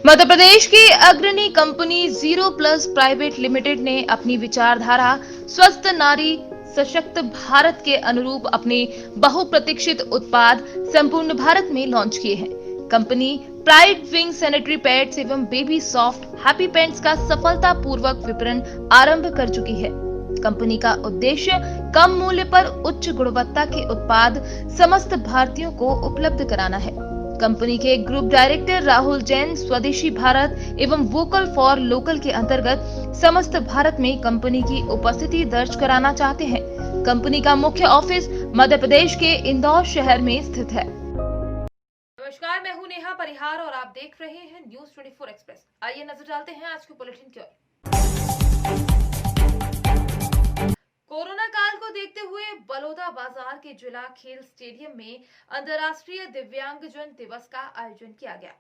मध्य प्रदेश की अग्रणी company zero plus private limited ने अपनी विचारधारा स्वस्थ नारी सशक्त भारत के अनुरूप अपने बहुप्रतीक्षित उत्पाद संपूर्ण भारत में लॉन्च किए हैं। Company pride wing sanitary pads एवं बेबी सॉफ्ट हैप्पी पैंट्स का सफलतापूर्वक विपणन आरंभ कर चुकी है। कंपनी का उद्देश्य कम मूल्य पर उच्च गुणवत्ता के उत्पाद समस्त भारतीयों को उपलब्ध कराना है। कंपनी के ग्रुप डायरेक्टर राहुल जैन स्वदेशी भारत एवं वोकल फॉर लोकल के अंतर्गत समस्त भारत में कंपनी की उपस्थिति दर्ज कराना चाहते हैं। कंपनी का मुख्य ऑफिस मध्य प्रदेश के इंदौर शहर में स्थित है। नमस्कार, मैं हूं नेहा परिहार और आप देख रहे हैं न्यूज 24 एक्सप्रेस। आइए नजर डालते हैं आज के बुलेटिन की ओर। कोरोना काल को देखते हुए बलौदा बाजार के जिला खेल स्टेडियम में अंतर्राष्ट्रीय दिव्यांगजन दिवस का आयोजन किया गया।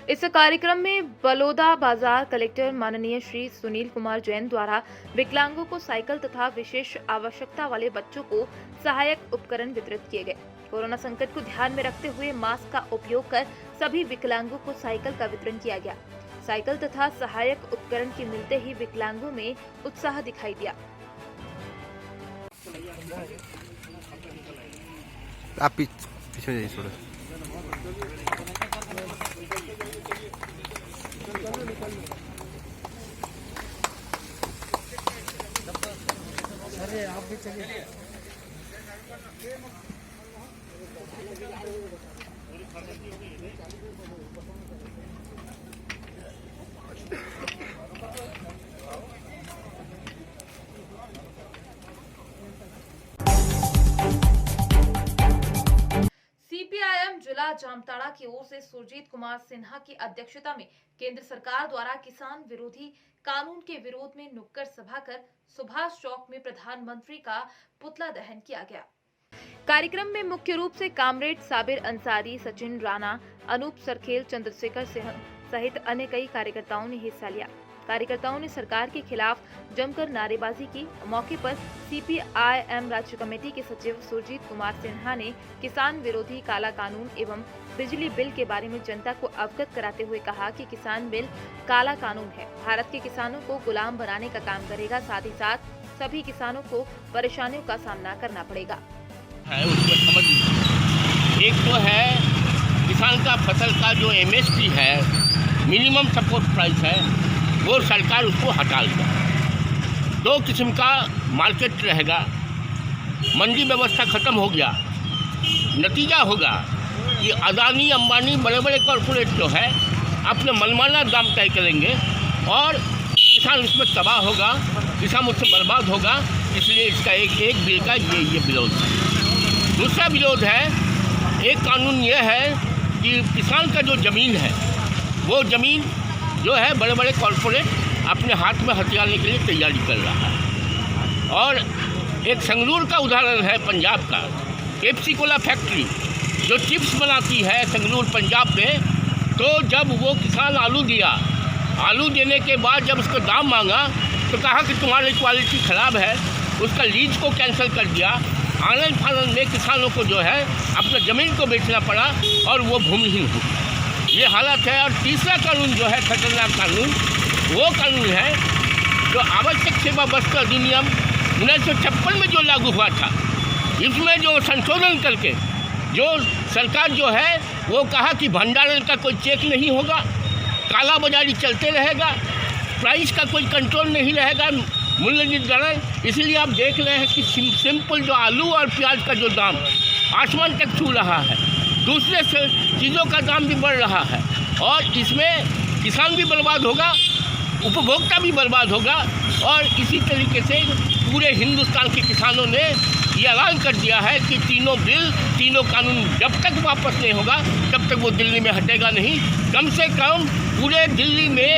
इस कार्यक्रम में बलौदा बाजार कलेक्टर माननीय श्री सुनील कुमार जैन द्वारा विकलांगों को साइकिल तथा विशेष आवश्यकता वाले बच्चों को सहायक उपकरण वितरित किए गए। कोरोना संकट को ध्यान में रखते हुए मास्क का उपयोग कर सभी विकलांगों को साइकिल का वितरण किया गया। साइकिल तथा सहायक उपकरण के मिलते ही विकलांगों में उत्साह दिखाई दिया। आप पीछे जाइए थोड़ा। अरे आप भी चलिए। सीपीआईएम जिला जामताड़ा की ओर से सुरजीत कुमार सिन्हा की अध्यक्षता में केंद्र सरकार द्वारा किसान विरोधी कानून के विरोध में नुक्कड़ सभा कर सुभाष चौक में प्रधानमंत्री का पुतला दहन किया गया। कार्यक्रम में मुख्य रूप से कामरेड साबिर अंसारी, सचिन राणा, अनूप सरखेल, चंद्रशेखर सिंह सहित अन्य कई कार्यकर्ताओं ने हिस्सा लिया। कार्यकर्ताओं ने सरकार के खिलाफ जमकर नारेबाजी की। मौके पर सीपीआईएम राज्य कमेटी के सचिव सुरजीत कुमार सिन्हा ने किसान विरोधी काला कानून एवं बिजली बिल के बारे में जनता को अवगत कराते हुए कहा कि किसान बिल काला कानून है, भारत के किसानों को गुलाम बनाने का काम करेगा, साथ ही साथ सभी किसानों को परेशानियों का सामना करना पड़ेगा। एक तो है किसान का फसल का जो MSP है, मिनिमम सपोर्ट प्राइस है, वो सरकार उसको हटा देगा। दो किस्म का मार्केट रहेगा, मंडी व्यवस्था खत्म हो गया। नतीजा होगा कि अदानी अंबानी बड़े बड़े कॉरपोरेट जो है अपने मनमाना दाम तय करेंगे और किसान उसमें तबाह होगा, किसान उससे बर्बाद होगा। इसलिए इसका एक बिल का ये विरोध है। दूसरा विरोध है, एक कानून ये है कि किसान का जो ज़मीन है वो ज़मीन जो है बड़े बड़े कॉरपोरेट अपने हाथ में हथियार लेने के लिए तैयारी कर रहा है। और एक संगरूर का उदाहरण है पंजाब का, पेप्सी कोला फैक्ट्री जो चिप्स बनाती है संगरूर पंजाब में। तो जब वो किसान आलू दिया, आलू देने के बाद जब उसका दाम मांगा तो कहा कि तुम्हारी क्वालिटी ख़राब है, उसका लीज को कैंसिल कर दिया। आनंद फानंद में किसानों को जो है अपने ज़मीन को बेचना पड़ा और वो भूमिहीन हो, ये हालत है। और तीसरा कानून जो है खतरनाक कानून, वो कानून है जो आवश्यक सेवा वस्तु अधिनियम 1956 में जो लागू हुआ था। इसमें जो संशोधन करके जो सरकार जो है वो कहा कि भंडारण का कोई चेक नहीं होगा, काला बाजारी चलते रहेगा, प्राइस का कोई कंट्रोल नहीं रहेगा, मूल्य निर्धारण। इसलिए आप देख रहे हैं कि सिंपल जो आलू और प्याज का जो दाम आसमान तक छू रहा है, दूसरे चीज़ों का दाम भी बढ़ रहा है और इसमें किसान भी बर्बाद होगा, उपभोक्ता भी बर्बाद होगा। और इसी तरीके से पूरे हिंदुस्तान के किसानों ने ये ऐलान कर दिया है कि तीनों बिल, तीनों कानून जब तक वापस नहीं होगा तब तक वो दिल्ली में हटेगा नहीं। कम से कम पूरे दिल्ली में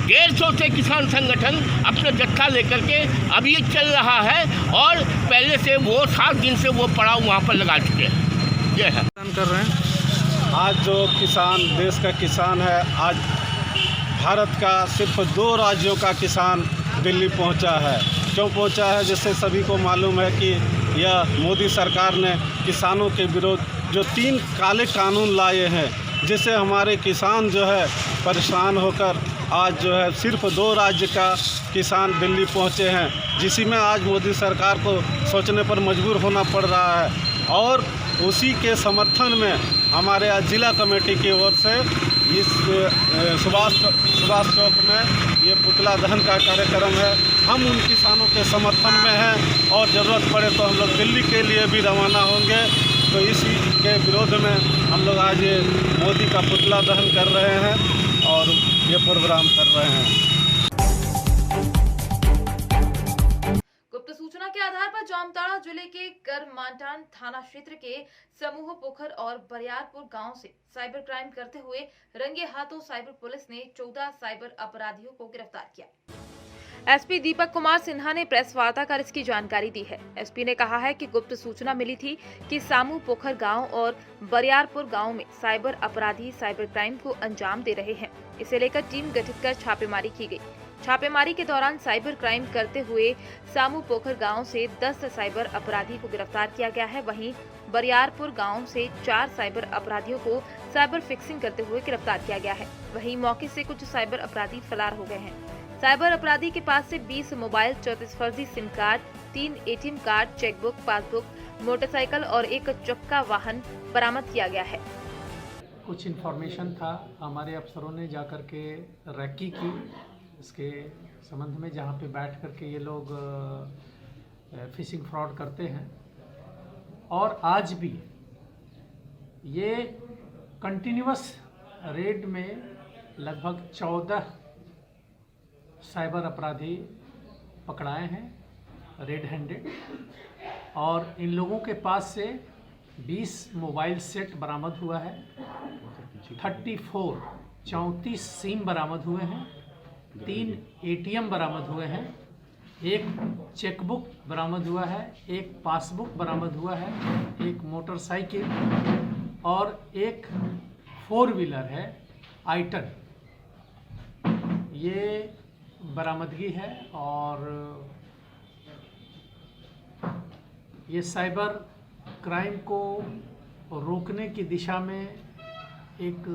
150 से किसान संगठन अपना जत्था लेकर के अभी चल रहा है और पहले से वो 7 दिन से वो पड़ाव वहाँ पर लगा चुके हैं। ये है कर रहे हैं। आज जो किसान देश का किसान है, आज भारत का सिर्फ 2 राज्यों का किसान दिल्ली पहुंचा है। क्यों पहुंचा है? जिससे सभी को मालूम है कि यह मोदी सरकार ने किसानों के विरोध जो 3 काले कानून लाए हैं, जिससे हमारे किसान जो है परेशान होकर आज जो है सिर्फ 2 राज्य का किसान दिल्ली पहुंचे हैं, जिसी में आज मोदी सरकार को सोचने पर मजबूर होना पड़ रहा है। और उसी के समर्थन में हमारे आज जिला कमेटी की ओर से इस सुभाष चौक में ये पुतला दहन का कार्यक्रम है। हम उन किसानों के समर्थन में हैं और ज़रूरत पड़े तो हम लोग दिल्ली के लिए भी रवाना होंगे। तो इसी के विरोध में हम लोग आज ये मोदी का पुतला दहन कर रहे हैं और ये प्रोग्राम कर रहे हैं। गुप्त सूचना के आधार पर जामताड़ा जिले के करमाटान थाना क्षेत्र के समूह पोखर और बरियारपुर गांव से साइबर क्राइम करते हुए रंगे हाथों साइबर पुलिस ने 14 साइबर अपराधियों को गिरफ्तार किया। एसपी दीपक कुमार सिन्हा ने प्रेस वार्ता कर इसकी जानकारी दी है। एसपी ने कहा है कि गुप्त सूचना मिली थी कि सामू पोखर गांव और बरियारपुर गांव में साइबर अपराधी साइबर क्राइम को अंजाम दे रहे हैं। इसे लेकर टीम गठित कर छापेमारी की गई। छापेमारी के दौरान साइबर क्राइम करते हुए सामू पोखर गांव से 10 साइबर अपराधी को गिरफ्तार किया गया है। वहीं बरियारपुर गांव से 4 साइबर अपराधियों को साइबर फिक्सिंग करते हुए गिरफ्तार किया गया है। वहीं मौके से कुछ साइबर अपराधी फरार हो गए हैं। साइबर अपराधी के पास से 20 मोबाइल, 34 फर्जी SIM card, 3 ATM card, chequebook, passbook, motorcycle और एक चक्का वाहन बरामद किया गया है। कुछ इन्फॉर्मेशन था, हमारे अफसरों ने जाकर के रैकी की इसके संबंध में, जहाँ पे बैठ करके ये लोग फिशिंग फ्रॉड करते हैं। और आज भी ये कंटिन्यूअस रेड में लगभग 14 साइबर अपराधी पकड़ाए हैं रेड हैंडेड, और इन लोगों के पास से 20 मोबाइल सेट बरामद हुआ है, 34 सिम बरामद हुए हैं, 3 एटीएम बरामद हुए हैं, एक चेकबुक बरामद हुआ है, एक पासबुक बरामद हुआ है, एक मोटरसाइकिल और एक 4 व्हीलर है आइटन। ये बरामदगी है और ये साइबर क्राइम को रोकने की दिशा में एक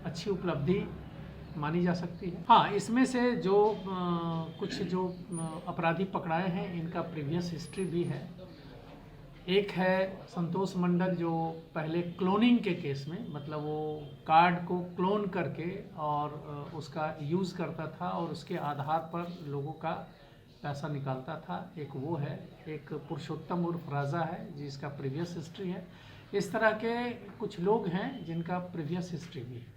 अच्छी उपलब्धि मानी जा सकती है। हाँ, इसमें से जो कुछ जो अपराधी पकड़ाए हैं इनका प्रीवियस हिस्ट्री भी है। एक है संतोष मंडल, जो पहले क्लोनिंग के केस में, मतलब वो कार्ड को क्लोन करके और उसका यूज़ करता था और उसके आधार पर लोगों का पैसा निकालता था। एक वो है। एक पुरुषोत्तम उर्फ राजा है जिसका प्रीवियस हिस्ट्री है। इस तरह के कुछ लोग हैं जिनका प्रीवियस हिस्ट्री भी है।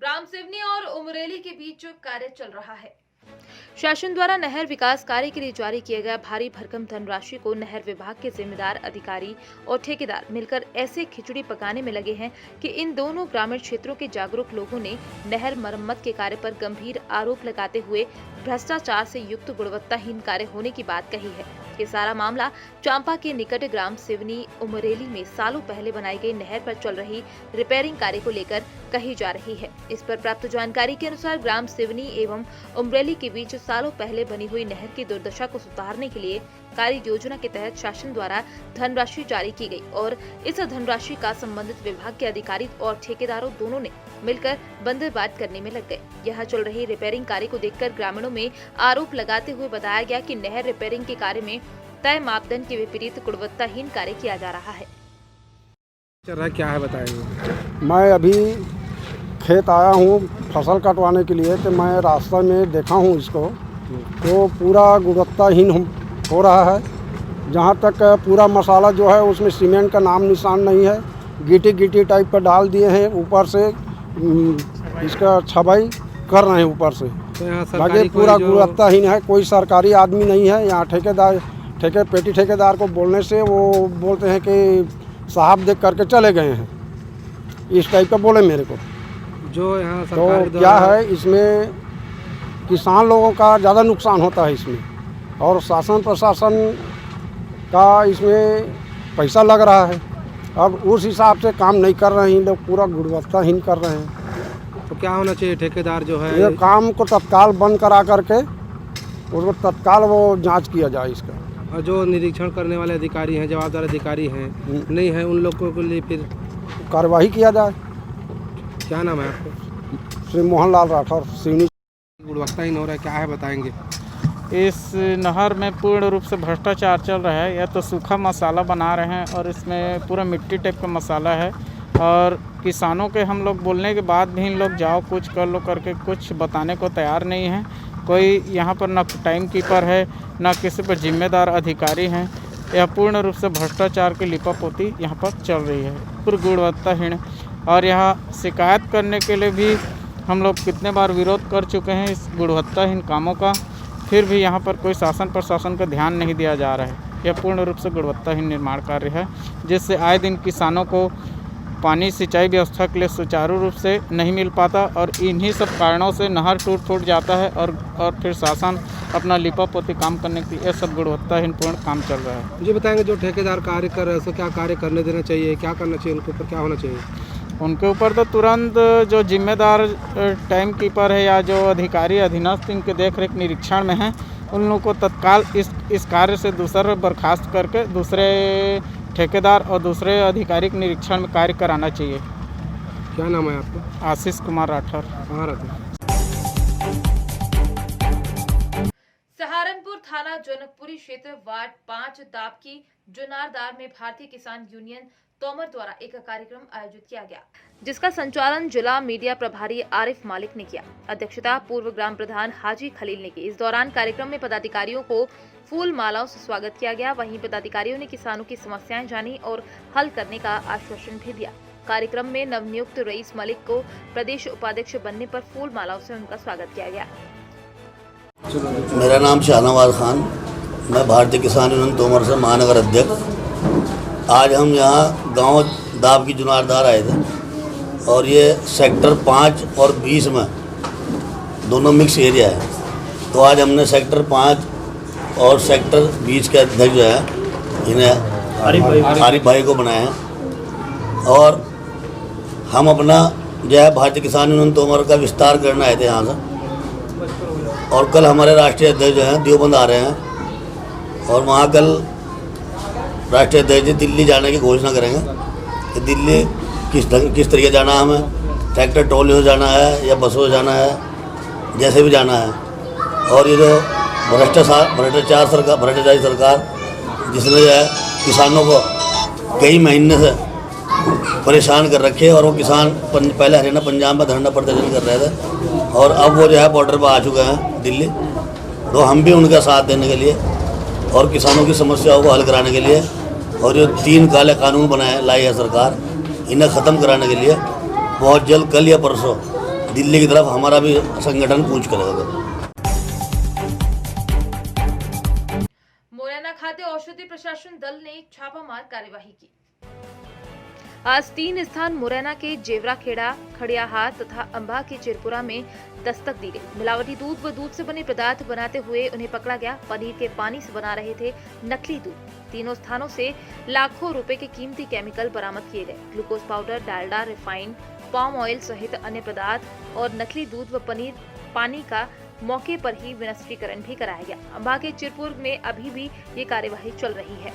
ग्राम सिवनी और उमरेली के बीच कार्य चल रहा है। शासन द्वारा नहर विकास कार्य के लिए जारी किए गए भारी भरकम धनराशि को नहर विभाग के जिम्मेदार अधिकारी और ठेकेदार मिलकर ऐसे खिचड़ी पकाने में लगे हैं कि इन दोनों ग्रामीण क्षेत्रों के जागरूक लोगों ने नहर मरम्मत के कार्य पर गंभीर आरोप लगाते हुए भ्रष्टाचार से युक्त गुणवत्ताहीन कार्य होने की बात कही है। ये सारा मामला चांपा के निकट ग्राम सिवनी उमरेली में सालों पहले बनाई गई नहर पर चल रही रिपेयरिंग कार्य को लेकर कही जा रही है। इस पर प्राप्त जानकारी के अनुसार ग्राम सिवनी एवं उमरेली के बीच सालों पहले बनी हुई नहर की दुर्दशा को सुधारने के लिए कार्य योजना के तहत शासन द्वारा धनराशि जारी की गई और इस धनराशि का संबंधित विभाग के अधिकारी और ठेकेदारों दोनों ने मिलकर बंदरबाट करने में लग गए। यहाँ चल रही रिपेयरिंग कार्य को देखकर ग्रामीणों में आरोप लगाते हुए बताया गया कि नहर रिपेयरिंग के कार्य में तय मापदंड के विपरीत गुणवत्ताहीन कार्य किया जा रहा है। चल रहा है, क्या है बताइए। मैं अभी खेत आया हूँ फसल कटवाने के लिए, तो मैं रास्ते में देखा हूँ इसको, तो पूरा गुणवत्ताहीन हो रहा है। जहाँ तक पूरा मसाला जो है उसमें सीमेंट का नाम निशान नहीं है, गिटी टाइप पर डाल दिए हैं, ऊपर से इसका छबाई कर रहे हैं ऊपर से। तो बाकी पूरा गुणवत्ताहीन है। कोई सरकारी आदमी नहीं है यहाँ। पेटी ठेकेदार को बोलने से वो बोलते हैं कि साहब देख करके चले गए हैं, इस टाइप का बोले मेरे को। जो यहाँ तो क्या है, इसमें किसान लोगों का ज़्यादा नुकसान होता है इसमें, और शासन प्रशासन का इसमें पैसा लग रहा है। अब उस हिसाब से काम नहीं कर रहे हैं लोग, पूरा गुणवत्ताहीन कर रहे हैं। तो क्या होना चाहिए, ठेकेदार जो है ये काम को तत्काल बंद करा करके उसको तत्काल वो जांच किया जाए इसका। और जो निरीक्षण करने वाले अधिकारी हैं, जवाबदार अधिकारी हैं, नहीं है, उन लोगों के लिए फिर कार्यवाही किया जाए। क्या नाम है आपको? श्री मोहनलाल राठौर, सिवनी। गुणवत्ताहीन हो रहा है, क्या है बताएंगे? इस नहर में पूर्ण रूप से भ्रष्टाचार चल रहा है। या तो सूखा मसाला बना रहे हैं और इसमें पूरा मिट्टी टाइप का मसाला है, और किसानों के हम लोग बोलने के बाद भी इन लोग जाओ कुछ कर लो करके कुछ बताने को तैयार नहीं है। कोई यहाँ पर न टाइम कीपर है, न किसी पर जिम्मेदार अधिकारी हैं। यह पूर्ण रूप से भ्रष्टाचार की लिपापोती यहाँ पर चल रही है, पूरी गुणवत्ताहीन। और यहाँ शिकायत करने के लिए भी हम लोग कितने बार विरोध कर चुके हैं इस गुणवत्ताहीन कामों का, फिर भी यहाँ पर कोई शासन प्रशासन का ध्यान नहीं दिया जा रहा है। यह पूर्ण रूप से गुणवत्ताहीन निर्माण कार्य है, जिससे आए दिन किसानों को पानी सिंचाई व्यवस्था के लिए सुचारू रूप से नहीं मिल पाता, और इन्हीं सब कारणों से नहर टूट फूट जाता है, और फिर शासन अपना लिपापोती काम करने की यह सब गुणवत्ताहीन पूर्ण काम चल रहा है। मुझे बताएंगे, जो ठेकेदार कार्य कर रहे हैं उसको क्या कार्य करने देना चाहिए, क्या करना चाहिए, उनके ऊपर क्या होना चाहिए? उनके ऊपर तो तुरंत जो जिम्मेदार टाइम कीपर है या जो अधिकारी अधीनस्थ इनके देख रेख निरीक्षण में हैं, उन लोगों को तत्काल इस कार्य से दूसरा बर्खास्त करके दूसरे ठेकेदार और दूसरे अधिकारी के निरीक्षण में कार्य कराना चाहिए। क्या नाम है आपका? आशीष कुमार राठौर। कहाँ रहते हैं? सहारनपुर थाना जनकपुरी क्षेत्र वार्ड 5 दाब की जुनारदार में भारतीय किसान यूनियन तोमर द्वारा एक कार्यक्रम आयोजित किया गया, जिसका संचालन जिला मीडिया प्रभारी आरिफ मालिक ने किया। अध्यक्षता पूर्व ग्राम प्रधान हाजी खलील ने की। इस दौरान कार्यक्रम में पदाधिकारियों को फूल मालाओं से स्वागत किया गया। वहीं पदाधिकारियों ने किसानों की समस्याएं जानी और हल करने का आश्वासन भी दिया। कार्यक्रम में नवनियुक्त रईस मलिक को प्रदेश उपाध्यक्ष बनने पर फूल मालाओं से उनका स्वागत किया गया। मेरा नाम शाहनवाज खान, मैं भारतीय किसान यूनियन तोमर से महानगर अध्यक्ष। आज हम यहाँ गांव दाब की जुनारदार आए थे, और ये सेक्टर 5 और 20 में दोनों मिक्स एरिया है। तो आज हमने सेक्टर 5 और सेक्टर 20 के अध्यक्ष जो है इन्हें आरिफ भाई को बनाया है, और हम अपना जो है भारतीय किसान यूनियन तोमर का विस्तार करना आए थे यहाँ से। और कल हमारे राष्ट्रीय अध्यक्ष जो हैं देवबंद आ रहे हैं, और वहाँ कल राष्ट्रीय अध्यक्ष जी दिल्ली जाने की घोषणा करेंगे कि दिल्ली किस तरीके जाना है, हमें ट्रैक्टर ट्रॉली से जाना है या बसों से जाना है, जैसे भी जाना है। और ये जो भ्रष्टाचारी सरकार जिसने जो है किसानों को कई महीने से परेशान कर रखे, और वो किसान पहले हरियाणा पंजाब में धरना प्रदर्शन कर रहे थे, और अब वो जो है बॉर्डर पर आ चुके हैं दिल्ली। तो हम भी उनका साथ देने के लिए और किसानों की समस्याओं को हल कराने के लिए, और जो 3 काले कानून बनाए लाई है सरकार, इन्हें ख़त्म कराने के लिए बहुत जल्द कल या परसों दिल्ली की तरफ हमारा भी संगठन कूच करेगा। मुरैना खाद्य औषधि प्रशासन दल ने छापामार कार्यवाही की। आज 3 स्थान मुरैना के जेवराखेड़ा, खड़ियाहार तथा अंबा के चिरपुरा में दस्तक दी गई। मिलावटी दूध व दूध से बने पदार्थ बनाते हुए उन्हें पकड़ा गया। पनीर के पानी से बना रहे थे नकली दूध। तीनों स्थानों से लाखों रुपए के कीमती केमिकल बरामद किए गए। Glucose powder, Dalda, refined, palm oil सहित अन्य पदार्थ और नकली दूध व पनीर पानी का मौके पर ही विनिष्टीकरण भी कराया गया। अंबा के चिरपुर में अभी भी ये कार्यवाही चल रही है।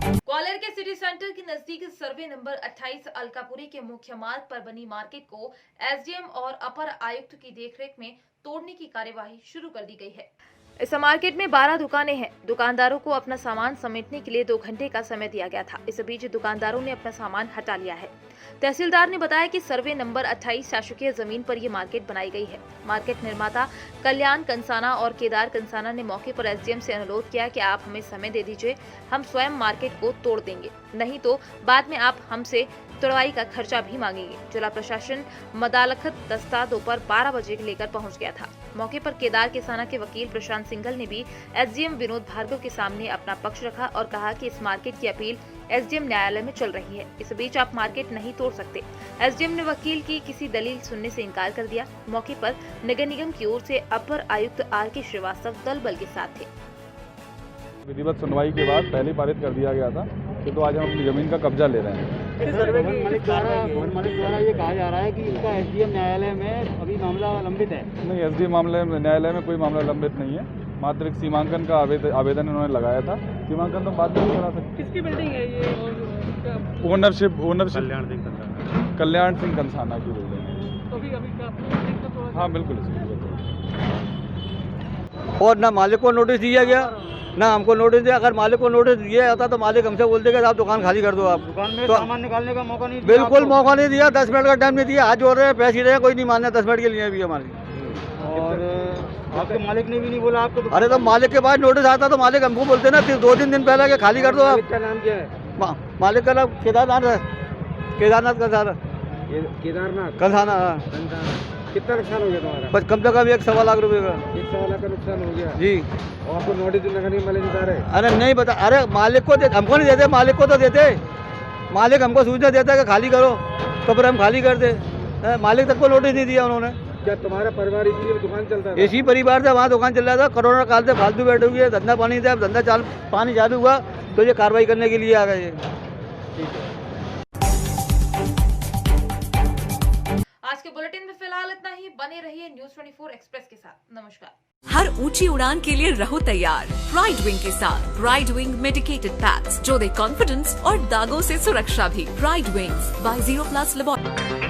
ग्वालियर के सिटी सेंटर के नजदीक सर्वे नंबर 28 अलकापुरी के मुख्य मार्ग पर बनी मार्केट को एसडीएम और अपर आयुक्त की देखरेख में तोड़ने की कार्यवाही शुरू कर दी गई है। इस मार्केट में 12 दुकानें हैं। दुकानदारों को अपना सामान समेटने के लिए 2 घंटे का समय दिया गया था। इस बीच दुकानदारों ने अपना सामान हटा लिया है। तहसीलदार ने बताया कि सर्वे नंबर 28 शासकीय जमीन पर यह मार्केट बनाई गई है। मार्केट निर्माता कल्याण कंसाना और केदार कंसाना ने मौके पर एसडीएम से अनुरोध किया कि आप हमें समय दे दीजिए, हम स्वयं मार्केट को तोड़ देंगे, नहीं तो बाद में आप हमसे तुड़वाई का खर्चा भी मांगेंगे। जिला प्रशासन मदालखत दस्ता दोपहर 12 बजे लेकर पहुंच गया था। मौके पर केदार किसाना के वकील प्रशांत सिंघल ने भी एसडीएम विनोद भार्गव के सामने अपना पक्ष रखा और कहा कि इस मार्केट की अपील एसडीएम न्यायालय में चल रही है। इस बीच आप मार्केट नहीं तोड़ सकते। एसडीएम ने वकील की किसी दलील सुनने से इनकार कर दिया। मौके पर नगर निगम की ओर से अपर आयुक्त आर.के. श्रीवास्तव दल बल के साथ थे। विधिवत सुनवाई के बाद पहले पारित कर दिया गया था कि तो आज हम अपनी जमीन का कब्जा ले रहे हैं। भवन मालिक द्वारा ये कहा जा रहा है कि इसका एसडीएम न्यायालय में अभी मामला लंबित है। नहीं, एसडीएम न्यायालय में कोई मामला लंबित नहीं है। मात्र एक सीमांकन का आवेदन उन्होंने लगाया था। सीमांकन तो बाद में करा सकते। किसकी बिल्डिंग है ये और ओनरशिप कल्याण सिंह कंसाना की बिल्डिंग है। तो अभी क्या हाँ बिल्कुल। और ना मालिक को नोटिस दिया गया ना हमको नोटिस दिया। अगर मालिक को नोटिस दिया जाता तो मालिक हमसे बोलते कि आप दुकान खाली कर दो। आप दुकान में तो सामान निकालने का मौका नहीं दिया। बिल्कुल मौका नहीं दिया। 10 मिनट का टाइम नहीं दिया। हाथ जोड़ रहे हैं, पैसे रहे, कोई नहीं मानना 10 मिनट के लिए भी हमारी। और आपके मालिक ने भी नहीं बोला आपको? अरे तो मालिक के पास नोटिस आता तो मालिक हमको बोलते ना 2-3 दिन पहले कि खाली कर दो। आप का नाम क्या है? मालिक का नाम केदारनाथ है। केदारनाथ कंसाना। केदारनाथ कंसाना। कितना नुकसान हो गया तुम्हारा? बस कम से कम 1-1.25 लाख रुपए का। 1-1.25 लाख का नुकसान हो गया जी। और आपको नोटिस लगाने वाले बता रहे? अरे नहीं बता। अरे मालिक को हमको नहीं देते, मालिक को तो देते। मालिक हमको सूचना देता है कि खाली करो, तो फिर हम खाली कर दे। मालिक तक को नोटिस नहीं दिया उन्होंने। क्या तुम्हारा परिवार इसी दुकान चलता है? इसी परिवार से वहाँ दुकान चल रहा था। कोरोना काल से फालतू बैठे हुए, धंधा पानी से। अब धंधा पानी चालू हुआ तो ये कार्रवाई करने के लिए आ गए। आज के बुलेटिन में फिलहाल इतना ही। बने रहिए न्यूज़ 24 एक्सप्रेस के साथ। नमस्कार। हर ऊंची उड़ान के लिए रहो तैयार प्राइड विंग के साथ। प्राइड विंग मेडिकेटेड पैड्स जो दे कॉन्फिडेंस और दागों से सुरक्षा भी। Pride wings by 0+ laboratory.